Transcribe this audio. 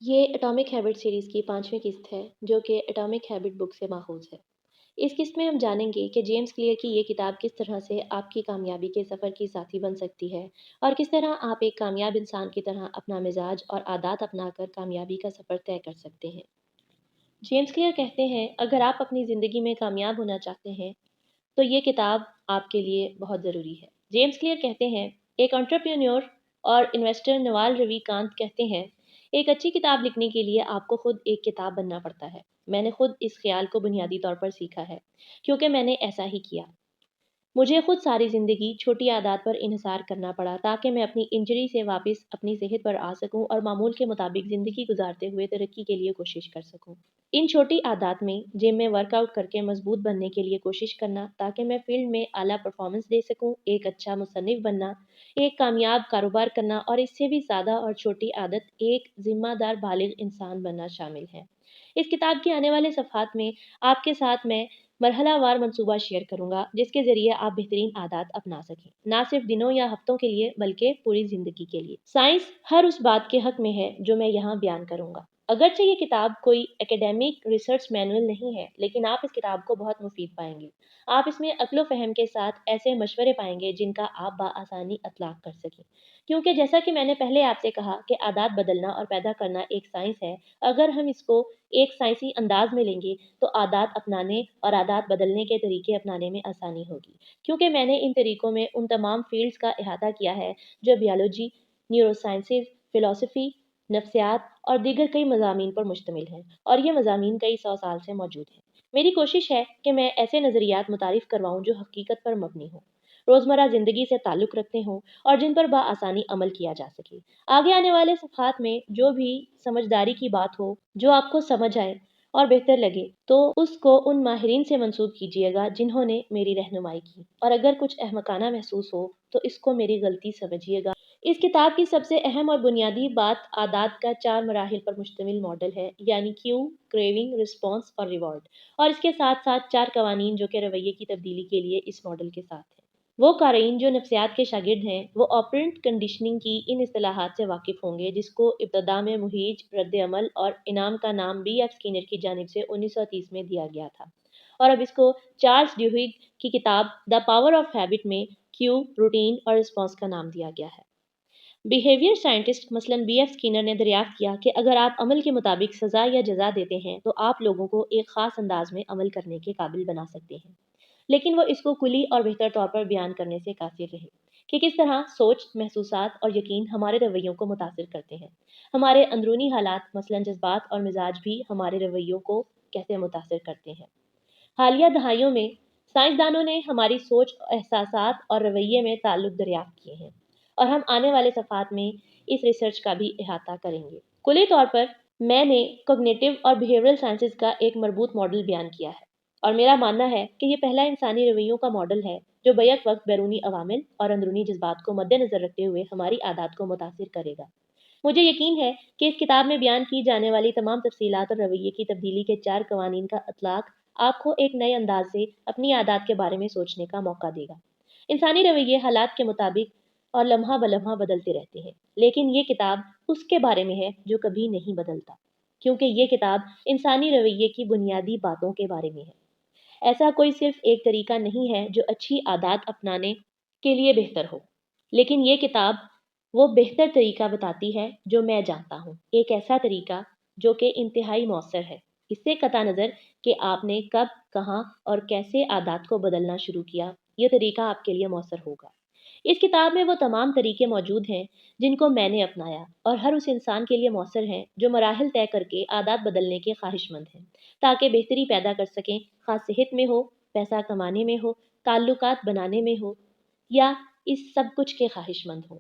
ये atomic habit series की 5वीं किस्त है, जो कि एटॉमिक हैबिट बुक से माखूज़ है। इस किस्त में हम जानेंगे कि जेम्स क्लियर की ये किताब किस तरह से आपकी कामयाबी के सफ़र की साथी बन सकती है और किस तरह आप एक कामयाब इंसान की तरह अपना मिजाज और आदत अपनाकर कामयाबी का सफ़र तय कर सकते हैं। जेम्स क्लियर कहते हैं, अगर आप अपनी ज़िंदगी में कामयाब होना चाहते हैं, तो ये किताब आपके लिए बहुत ज़रूरी है। जेम्स क्लियर कहते हैं, एक एंटरप्रेन्योर और इन्वेस्टर नवाल रविकांत कहते हैं, एक अच्छी किताब लिखने के लिए आपको खुद एक किताब बनना पड़ता है। मैंने खुद इस ख्याल को बुनियादी तौर पर सीखा है, क्योंकि मैंने ऐसा ही किया। मुझे खुद सारी ज़िंदगी छोटी आदत पर इन्हिसार करना पड़ा ताकि मैं अपनी इंजरी से वापस अपनी सेहत पर आ सकूं और मामूल के मुताबिक ज़िंदगी गुजारते हुए तरक्की के लिए कोशिश कर सकूं। इन छोटी आदत में जिम में वर्कआउट करके मजबूत बनने के लिए कोशिश करना ताकि मैं फील्ड में आला परफॉर्मेंस दे सकूं, एक अच्छा मुसन्निफ बनना, एक कामयाब कारोबार करना और इससे भी सादा और छोटी आदत एक जिम्मेदार बालिग इंसान बनना शामिल है। इस किताब के आने वाले सफ़ात में आपके साथ मैं मरहलावार मंसूबा शेयर करूँगा, जिसके ज़रिए आप बेहतरीन आदत अपना सकें, ना सिर्फ दिनों या हफ्तों के लिए बल्कि पूरी ज़िंदगी के लिए। साइंस हर उस बात के हक में है जो मैं यहाँ बयान करूँगा। अगरचे ये किताब कोई एकेडमिक रिसर्च मैनुअल नहीं है, लेकिन आप इस किताब को बहुत मुफीद पाएंगे। आप इसमें अक्ल व फ़हम के साथ ऐसे मशवरे पाएंगे जिनका आप बआसानी इतलाक़ कर सकें। क्योंकि जैसा कि मैंने पहले आपसे कहा कि आदत बदलना और पैदा करना एक साइंस है, अगर हम इसको एक साइंसी अंदाज में लेंगे तो आदत अपनाने और आदत बदलने के तरीके अपनाने में आसानी होगी, क्योंकि मैंने इन तरीकों में उन तमाम फील्ड्स का अहाता किया है जो बायोलॉजी, न्यूरोसाइंसेज, फ़िलासफ़ी, नफ्सियात और दीगर कई मज़ामीन पर मुश्तमिल हैं और ये मज़ामीन कई सौ साल से मौजूद हैं। मेरी कोशिश है कि मैं ऐसे नज़रियात मुतारिफ़ करवाऊँ जो हकीकत पर मबनी हों, रोज़मर्रा ज़िंदगी से ताल्लुक़ रखते हों और जिन पर बआसानी अमल किया जा सके। आगे आने वाले सफ़हात में जो भी समझदारी की बात हो, जो आपको समझ आए और बेहतर लगे, तो उसको उन माहिरीन से मंसूब कीजिएगा जिन्होंने मेरी रहनुमाई की, और अगर कुछ अहमकाना महसूस हो, तो इसको मेरी गलती समझिएगा। इस किताब की सबसे अहम और बुनियादी बात आदात का 4 मराहिल पर मुश्तमिल मॉडल है, यानी क्यू, क्रेविंग, रिस्पॉन्स और रिवॉर्ड, और इसके साथ-साथ 4 कवानीन जो कि रवैये की तब्दीली के लिए इस मॉडल के साथ हैं। वो क़ारीन जो नफ्सियात के शागिर्द हैं, वो ऑपरेंट कंडीशनिंग की इन इस्तिलाहात से वाकिफ़ होंगे, जिसको इब्तिदा में मुहीज, रद्द-ए-अमल और इनाम का नाम बी.एफ. स्किनर की जानिब से 1930 में दिया गया था, और अब इसको चार्ल्स ड्यूहिग की किताब द पावर ऑफ हैबिट में क्यू, रूटीन और रिस्पॉन्स का नाम दिया गया है। बिहेवियर साइंटिस्ट मसलन बी.एफ. स्किनर ने दरियाफ्त किया कि अगर आप अमल के मुताबिक सज़ा या जज़ा देते हैं, तो आप लोगों को एक ख़ास अंदाज में अमल करने के काबिल बना सकते हैं। लेकिन वो इसको कुली और बेहतर तौर पर बयान करने से कासिर रहे कि किस तरह सोच, महसूसात और यकीन हमारे रवैयों को मुतासिर करते हैं। हमारे अंदरूनी हालात मसलन जज्बात और मिजाज भी हमारे रवैयों को कैसे मुतासिर करते हैं। हालिया दहाइयों में साइंसदानों ने हमारी सोच, एहसासात और रवैये में ताल्लुक दरियाफ्त किए हैं, और हम आने वाले सफ़ात में इस रिसर्च का भी अहाता करेंगे। कुली तौर पर मैंने कॉग्निटिव और बिहेवियरल साइंसेज का एक मरबूत मॉडल बयान किया है, और मेरा मानना है कि ये पहला इंसानी रवैयों का मॉडल है जो बैक वक्त बैरूनी अवामिल और अंदरूनी जज्बात को मद्देनज़र रखते हुए हमारी आदत को मुतासिर करेगा। मुझे यकीन है कि इस किताब में बयान की जाने वाली तमाम तफसीलात और रवैये की तब्दीली के 4 कवानीन का इतलाक़ आपको एक नए अंदाज से अपनी आदत के बारे में सोचने का मौका देगा। इंसानी रवैये हालात के मुताबिक और लम्हा ब लम्हा बदलते रहते हैं, लेकिन ये किताब उसके बारे में है जो कभी नहीं बदलता, क्योंकि ये किताब इंसानी रवैये की बुनियादी बातों के बारे में है। ऐसा कोई सिर्फ एक तरीका नहीं है जो अच्छी आदत अपनाने के लिए बेहतर हो, लेकिन ये किताब वो बेहतर तरीका बताती है जो मैं जानता हूँ, एक ऐसा तरीका जो कि इंतहाई मौसर है। इससे कता नज़र कि आपने कब, कहाँ और कैसे आदत को बदलना शुरू किया, ये तरीका आपके लिए मौसर होगा। इस किताब में वो तमाम तरीके मौजूद हैं जिनको मैंने अपनाया, और हर उस इंसान के लिए मौसर हैं जो मराहिल तय करके आदत बदलने के ख्वाहिशमंद हैं, ताकि बेहतरी पैदा कर सकें, ख़ास सेहत में हो, पैसा कमाने में हो, ताल्लुकात बनाने में हो, या इस सब कुछ के ख्वाहिशमंद हों।